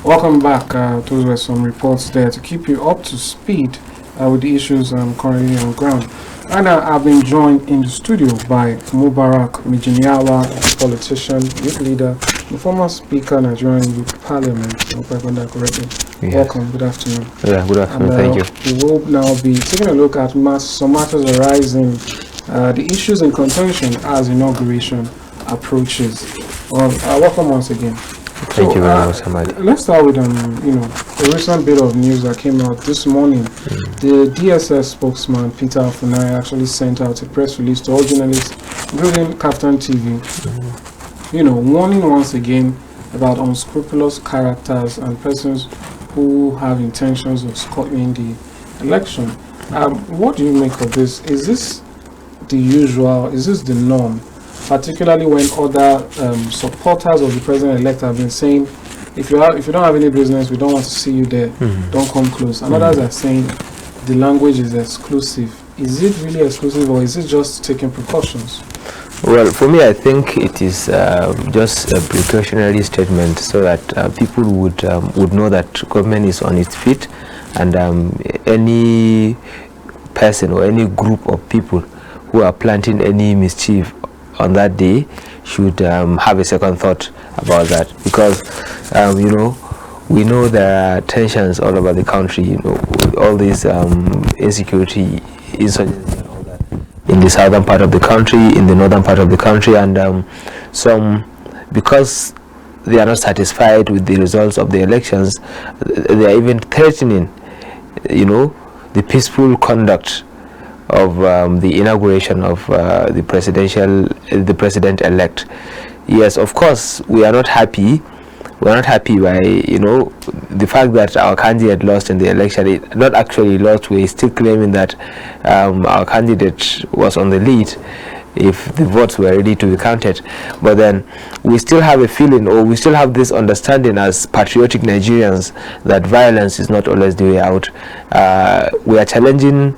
Welcome back. Those were some reports there to keep you up to speed with the issues currently on ground. And I've been joined in the studio by Mubarak Mijinyawa, politician, youth leader, the former Speaker, Nigerian Youth Parliament. I hope I got that correctly. Yes. Welcome. Good afternoon. Yeah, good afternoon. Thank you. We will now be taking a look at some matters arising, the issues in contention as inauguration approaches. Welcome once again. Thank you very much, Amadin. Let's start with a recent bit of news that came out this morning. The DSS spokesman Peter Afunai actually sent out a press release to all journalists, including KAFTAN TV, warning once again about unscrupulous characters and persons who have intentions of scuttling the election. What do you make of this? Is this the usual? Is this the norm? Particularly when other supporters of the president-elect have been saying, if you don't have any business, we don't want to see you there. Don't come close. And others are saying the language is exclusive. Is it really exclusive, or is it just taking precautions? Well, for me, I think it is just a precautionary statement so that people would know that government is on its feet, and any person or any group of people who are planting any mischief on that day should have a second thought about that, because we know there are tensions all over the country, with all these insecurity, insurgency and all that in the southern part of the country, in the northern part of the country, and some, because they are not satisfied with the results of the elections, they are even threatening the peaceful conduct of the inauguration of the president-elect. Yes, of course, we are not happy. We are not happy by the fact that our candidate lost in the election. Not actually lost. We are still claiming that our candidate was on the lead if the votes were ready to be counted. But then we still have a feeling, or we still have this understanding as patriotic Nigerians, that violence is not always the way out. We are challenging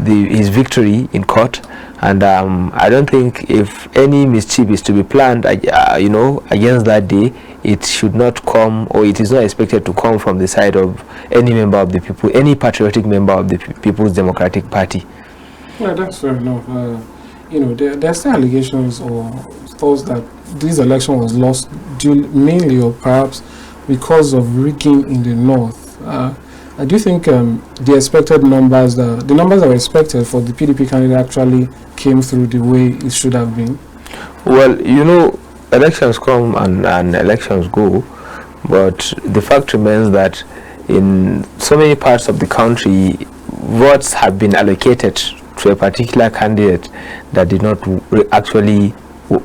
his victory in court, and I don't think if any mischief is to be planned against that day, it should not come, or it is not expected to come from the side of any member of the people, any patriotic member of the People's Democratic Party. Yeah, that's fair enough. There are still allegations or thoughts that this election was lost due mainly, or perhaps because of rigging in the north. I do think the expected numbers, the numbers that were expected for the PDP candidate actually came through the way it should have been. Well, elections come and elections go, but the fact remains that in so many parts of the country, votes have been allocated to a particular candidate that did not actually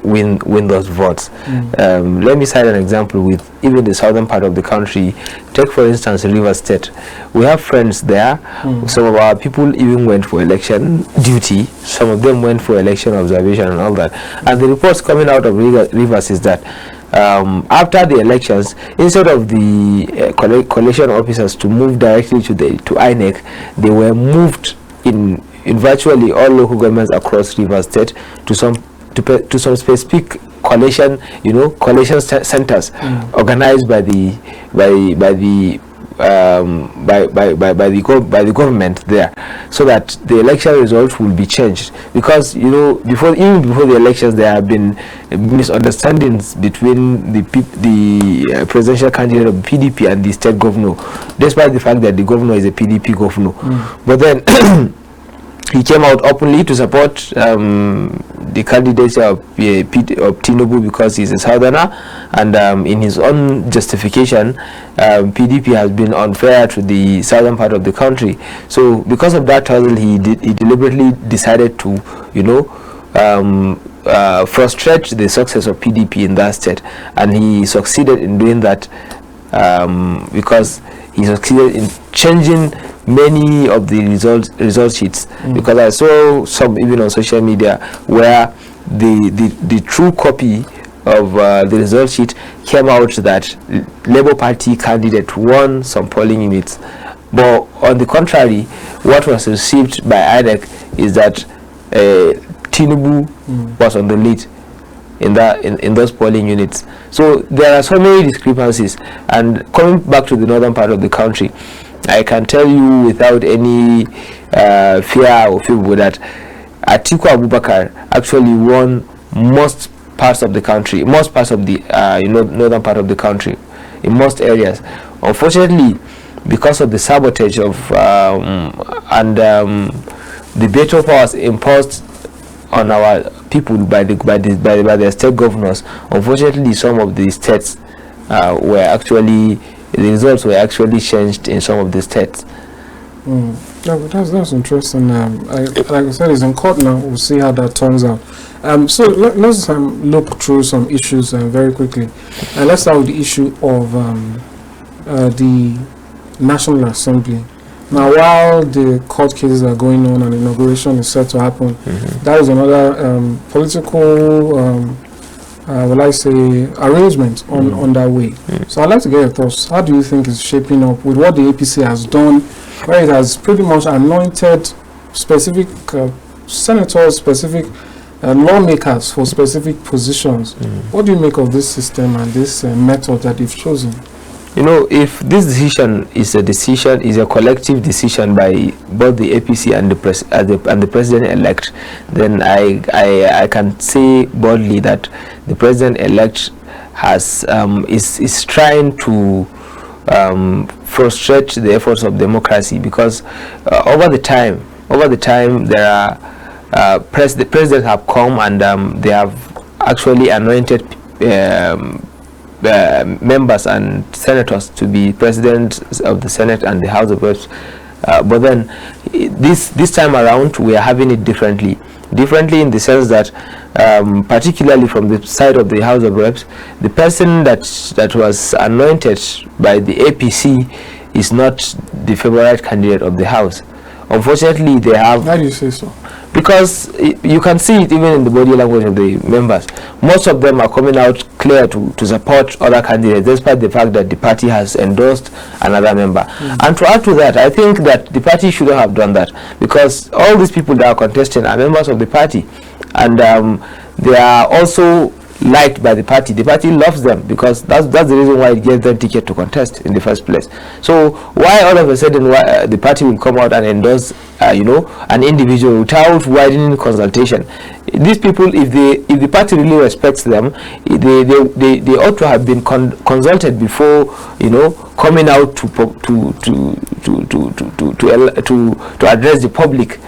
win those votes. Let me cite an example with even the southern part of the country. Take for instance River State. We have friends there. Some of our people even went for election duty. Some of them went for election observation and all that. And the reports coming out of Rivers is that after the elections, instead of the coalition officers to move directly to INEC, they were moved in virtually all local governments across River State to some specific coalition, coalition centers organized by the government there, so that the election results will be changed. Because even before the elections, there have been misunderstandings between the presidential candidate of the PDP and the state governor, despite the fact that the governor is a PDP governor. But then he came out openly to support the candidacy of Tinubu because he's a southerner, and in his own justification, PDP has been unfair to the southern part of the country. So because of that hurdle, he deliberately decided to frustrate the success of PDP in that state, and he succeeded in doing that because he succeeded in changing many of the result sheets, because I saw some even on social media where the true copy of the result sheet came out that Labour Party candidate won some polling units, but on the contrary, what was received by INEC is that Tinubu was on the lead. in those polling units. So there are so many discrepancies. And coming back to the northern part of the country, I can tell you without any fear or favor that Atiku Abubakar actually won most parts of the country, most parts of the northern part of the country, in most areas. Unfortunately, because of the sabotage of the veto powers imposed on our people by the state governors, unfortunately, some of the states the results were actually changed in some of the states. Yeah, but that's interesting. Like I said, it's in court now. We'll see how that turns out. So let's look through some issues very quickly. Let's start with the issue of the National Assembly. Now, while the court cases are going on and inauguration is set to happen, that is another political, arrangement on that way. So I'd like to get your thoughts. How do you think it's shaping up with what the APC has done, where it has pretty much anointed specific senators, specific lawmakers for specific positions? What do you make of this system and this method that they've chosen? You know, if this decision is a collective decision by both the APC and the president-elect, then I can say boldly that the president-elect is trying to frustrate the efforts of democracy, because over the time there are the presidents have come and they have actually anointed members and senators to be presidents of the Senate and the House of Reps, but then this time around we are having it differently in the sense that particularly from the side of the House of Reps, the person that was anointed by the APC is not the favorite candidate of the House. Unfortunately, they have. Why do you say so? Because you can see it even in the body language of the members. Most of them are coming out clear to support other candidates, despite the fact that the party has endorsed another member. And to add to that, I think that the party shouldn't have done that, because all these people that are contesting are members of the party, and they are also liked by the party. The party loves them because that's the reason why it gave them ticket to contest in the first place. So why all of a sudden the party will come out and endorse an individual without widening consultation? These people, if the party really respects them, they ought to have been consulted before coming out to address the public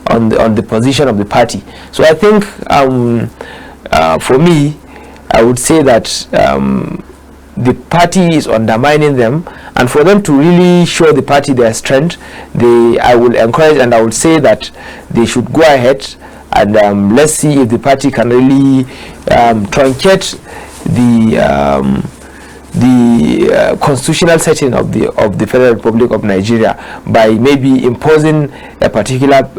on the position of the party. So I think for me, I would say that the party is undermining them, and for them to really show the party their strength, I will encourage and I would say that they should go ahead and let's see if the party can really truncate the constitutional setting of the Federal Republic of Nigeria by maybe imposing a particular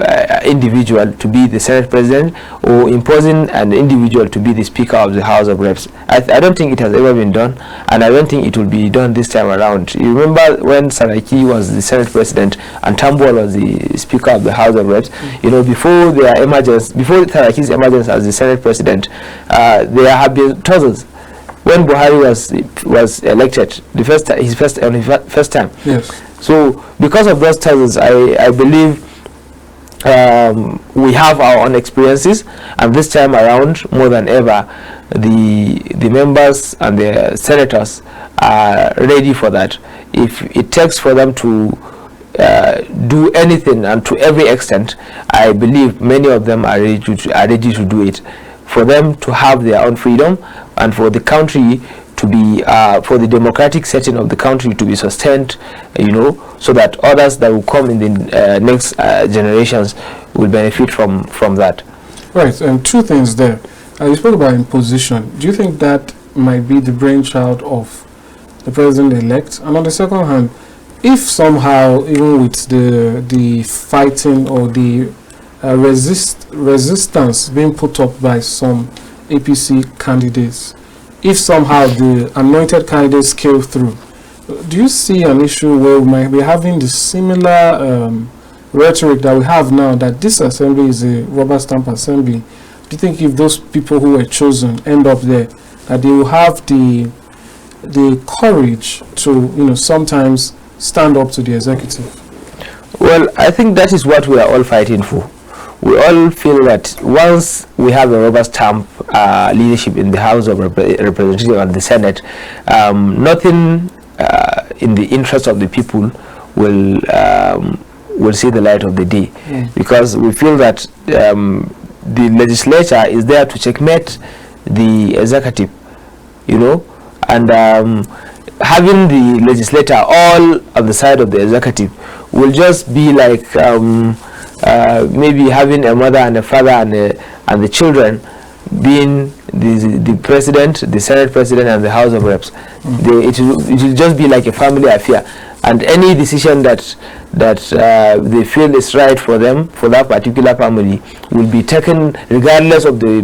individual to be the Senate President, or imposing an individual to be the Speaker of the House of Reps. I don't think it has ever been done, and I don't think it will be done this time around. You remember when Saraki was the Senate President and Tambuwal was the Speaker of the House of Reps? Before Saraki's emergence as the Senate President, there have been thousands. When Buhari was elected his first time. Yes. So because of those thousands, I believe we have our own experiences, and this time around more than ever the members and the senators are ready for that. If it takes for them to do anything and to every extent, I believe many of them are ready to do it, for them to have their own freedom, and for the country to be for the democratic setting of the country to be sustained, so that others that will come in the next generations will benefit from that. Right, and two things there. You spoke about imposition. Do you think that might be the brainchild of the president-elect? And on the second hand, if somehow, even with the fighting or the resistance being put up by some APC candidates, if somehow the anointed candidates scale through, do you see an issue where we might be having the similar rhetoric that we have now, that this assembly is a rubber stamp assembly, do you think if those people who were chosen end up there, that they will have the courage to, sometimes stand up to the executive? Well, I think that is what we are all fighting for. We all feel that once we have a rubber stamp leadership in the House of Representatives and the Senate, nothing in the interest of the people will see the light of the day, because we feel that the legislature is there to checkmate the executive, and having the legislature all on the side of the executive will just be like maybe having a mother and a father and the children being the president, the Senate president, and the House of Reps. It will just be like a family affair, and any decision that they feel is right for them, for that particular family, will be taken regardless of the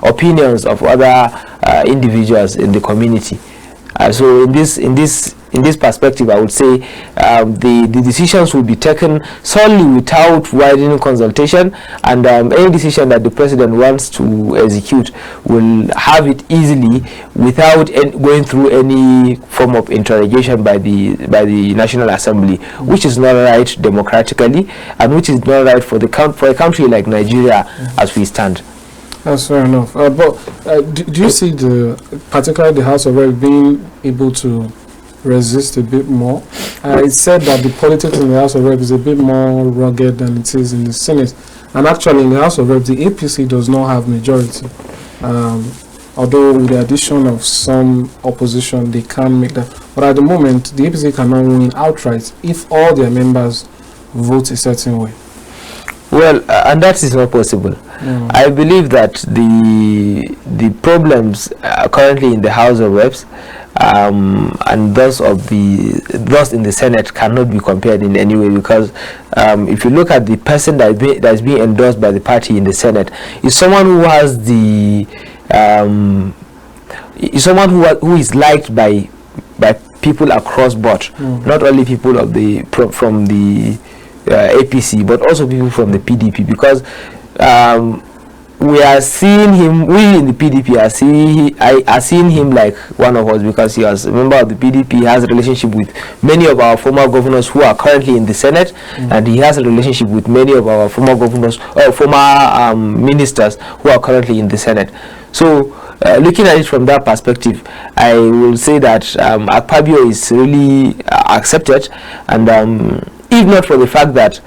opinions of other individuals in the community. So in this perspective, I would say the decisions will be taken solely without widening consultation, and any decision that the president wants to execute will have it easily without going through any form of interrogation by the National Assembly, which is not right democratically, and which is not right for a country like Nigeria as we stand. That's fair enough. But do you see particularly the House of Reps being able to resist a bit more? It's said that the politics in the House of Reps is a bit more rugged than it is in the Senate. And actually in the House of Reps, the APC does not have majority. Although with the addition of some opposition, they can make that. But at the moment, the APC cannot win outright if all their members vote a certain way. Well, and that is not possible. I believe that the problems currently in the House of Reps and those in the Senate cannot be compared in any way, because if you look at the person that is being endorsed by the party in the Senate, is someone who has who is liked by people across board, not only people from the APC, but also people from the PDP, because we are seeing him, we in the PDP are seeing him like one of us, because he was a member of the PDP. He has a relationship with many of our former governors who are currently in the Senate, and he has a relationship with many of our former governors or former ministers who are currently in the Senate. So looking at it from that perspective, I will say that Akpabio is really accepted, and if not for the fact that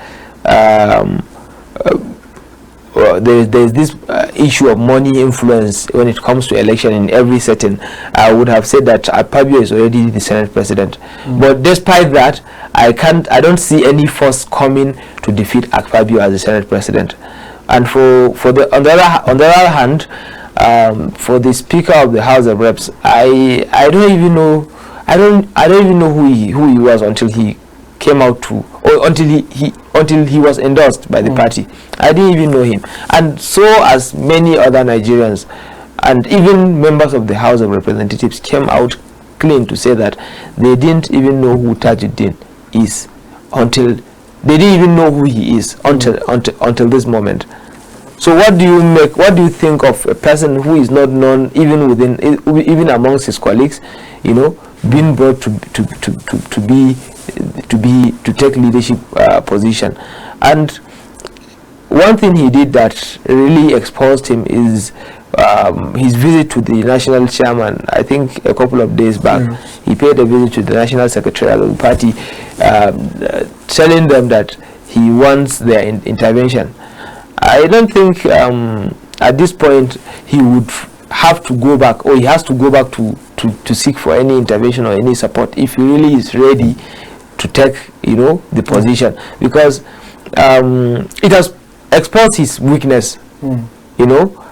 there's this issue of money influence when it comes to election in every setting, I would have said that Akpabio is already the Senate president. But despite that, I don't see any force coming to defeat Akpabio as the Senate president. And on the other hand, for the Speaker of the House of Reps, I don't even know who he was until he came out until he was endorsed by the party. I didn't even know him, and so as many other Nigerians, and even members of the House of Representatives came out clean to say that they didn't even know who Tajuddin is until they didn't even know who he is until this moment. So what do you think of a person who is not known even amongst his colleagues, being brought to take leadership position? And one thing he did that really exposed him is his visit to the national chairman. I think a couple of days back, he paid a visit to the national secretariat of the party, telling them that he wants their intervention. I don't think at this point he would have to go back, or he has to go back to seek for any intervention or any support if he really is ready to take the position, because it has exposed his weakness,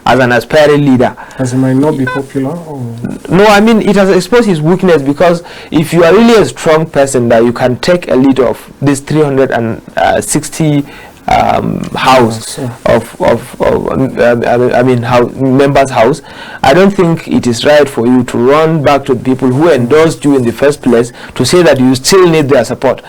as an aspiring leader. As he might not be popular? Or? No, I mean, it has exposed his weakness, because if you are really a strong person that you can take a lead of this 360 house members house, I don't think it is right for you to run back to the people who endorsed you in the first place to say that you still need their support.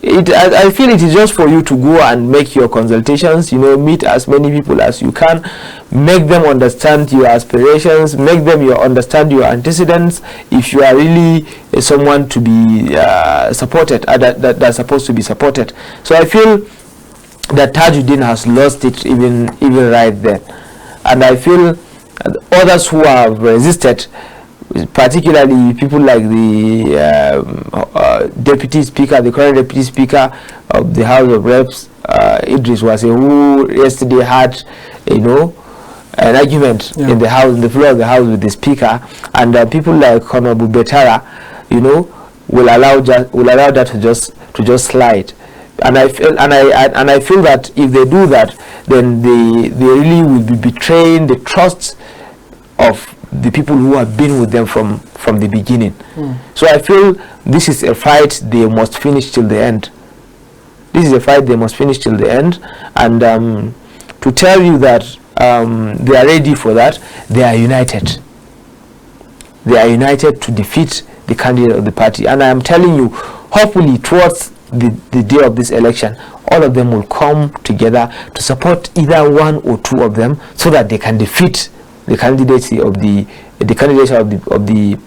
I feel it is just for you to go and make your consultations, meet as many people as you can, make them understand your aspirations, make them understand your antecedents, if you are really someone to be supported, that's supposed to be supported. So I feel that Tajuddin has lost it even right there. And I feel others who have resisted, particularly people like the deputy speaker, the current deputy speaker of the House of Reps, Idris Wase, who yesterday had, an argument in the house, in the floor of the house with the speaker, and people like Honorable Betara, will allow that to just slide. And I feel that if they do that, then they really will be betraying the trust of the people who have been with them from the beginning. So I feel this is a fight they must finish till the end. This is a fight they must finish till the end. And to tell you that they are ready for that, they are united. They are united to defeat the candidate of the party. And I am telling you, hopefully towards the day of this election, all of them will come together to support either one or two of them, so that they can defeat the candidacy of the candidate of the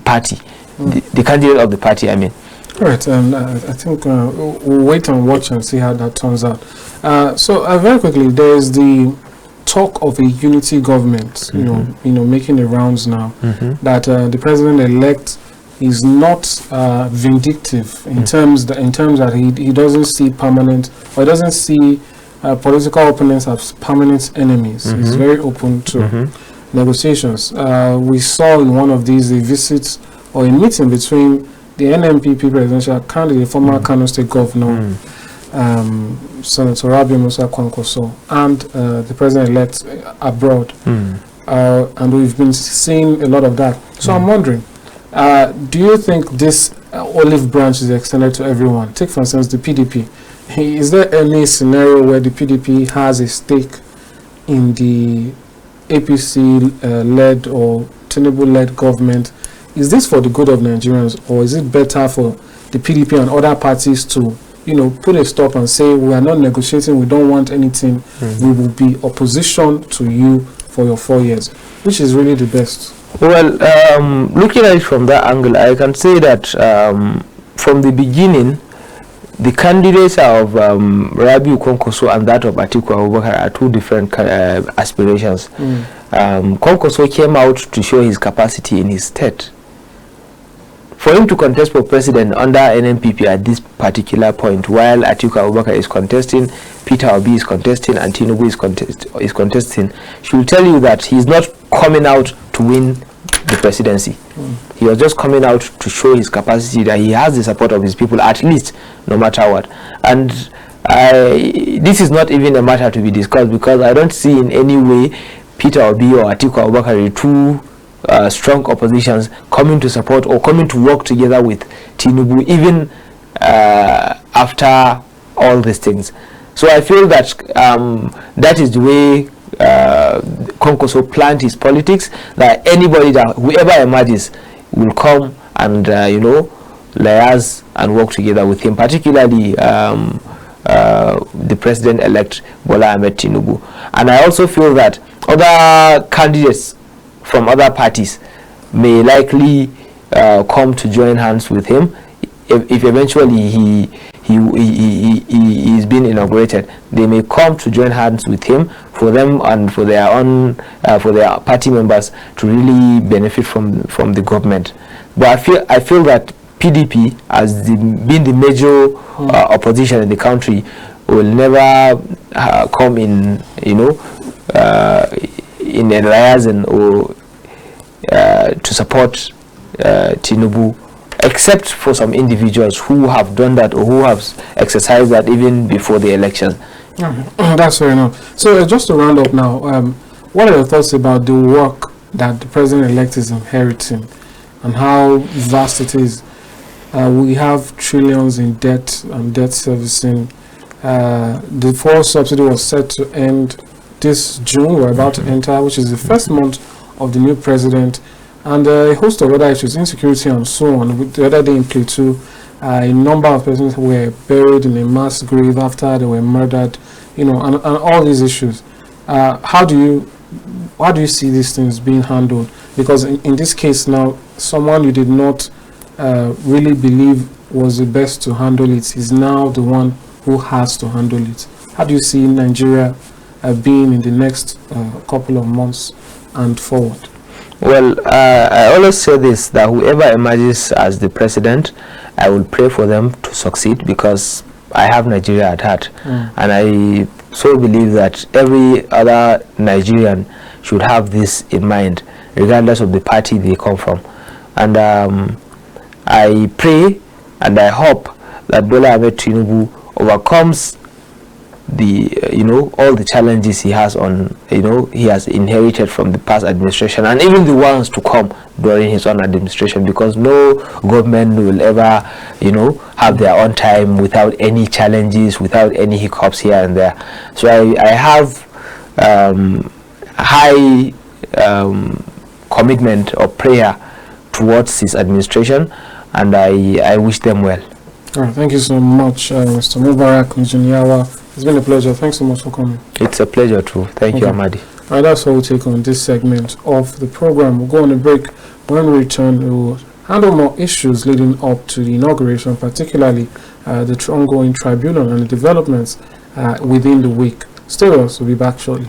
party, the candidate of the party. I mean. Right, and I think we'll wait and watch and see how that turns out. So very quickly, there is the talk of a unity government, making the rounds now. That the president-elect is not vindictive in terms that he doesn't see permanent, or doesn't see political opponents as permanent enemies. He's very open to negotiations. We saw in one of these a visit or a meeting between the NNPP presidential candidate, former Kano State Governor, Senator Rabi Musa Kwankwaso, and the president-elect abroad. And we've been seeing a lot of that. So I'm wondering, do you think this olive branch is extended to everyone? Take, for instance, the PDP. Is there any scenario where the PDP has a stake in the APC-led or Tinubu-led government? Is this for the good of Nigerians, or is it better for the PDP and other parties to, put a stop and say, we are not negotiating, we don't want anything, we will be opposition to you for your 4 years? Which is really the best? Well, looking at it from that angle, I can say that from the beginning, the candidates of Rabiu Kwankwaso and that of Atiku Abubakar are two different aspirations. Kwankwaso came out to show his capacity in his state. For him to contest for president under NNPP at this particular point, while Atiku Abubakar is contesting, Peter Obi is contesting, and Tinubu is contesting, she will tell you that he is not coming out to win the presidency. He was just coming out to show his capacity, that he has the support of his people, at least, no matter what. And this is not even a matter to be discussed, because I don't see in any way Peter Obi or Atiku Abubakar, the two strong oppositions, coming to support or coming to work together with Tinubu, even after all these things. So I feel that that is the way Kwankwaso planned his politics, that anybody, that whoever emerges, will come and liaise and work together with him, particularly the president-elect Bola Ahmed Tinubu. And I also feel that other candidates from other parties may likely come to join hands with him if eventually he is being inaugurated. They may come to join hands with him for them and for their own for their party members to really benefit from the government. But I feel that PDP, as being the major opposition in the country, will never come in in alliance or to support Tinubu, except for some individuals who have done that or who have exercised that even before the election. That's fair enough. So just to round up now, what are your thoughts about the work that the president-elect is inheriting and how vast it is? We have trillions in debt and debt servicing. The fuel subsidy was set to end this June. We're about to enter, which is the first month of the new president, and a host of other issues, insecurity and so on. The other day in Plateau, A number of persons were buried in a mass grave after they were murdered, you know, and all these issues. How do you see these things being handled? Because in this case now, someone you did not really believe was the best to handle it is now the one who has to handle it. How do you see Nigeria being in the next couple of months and forward? Well, I always say this, that whoever emerges as the president, I will pray for them to succeed, because I have Nigeria at heart. And I so believe that every other Nigerian should have this in mind, regardless of the party they come from. And I pray and I hope that Bola Ahmed Tinubu overcomes the all the challenges he has he has inherited from the past administration, and even the ones to come during his own administration, because no government will ever have their own time without any challenges, without any hiccups here and there. So I have high commitment or prayer towards his administration, and I wish them well. All right, thank you so much, Mr. Mubarak, Mijinyawa. It's been a pleasure. Thanks so much for coming. It's a pleasure too. Thank you, Amadin. All right, that's all we'll take on this segment of the program. We'll go on a break. When we return, we'll handle more issues leading up to the inauguration, particularly the ongoing tribunal and the developments within the week. Stay with us. We'll be back shortly.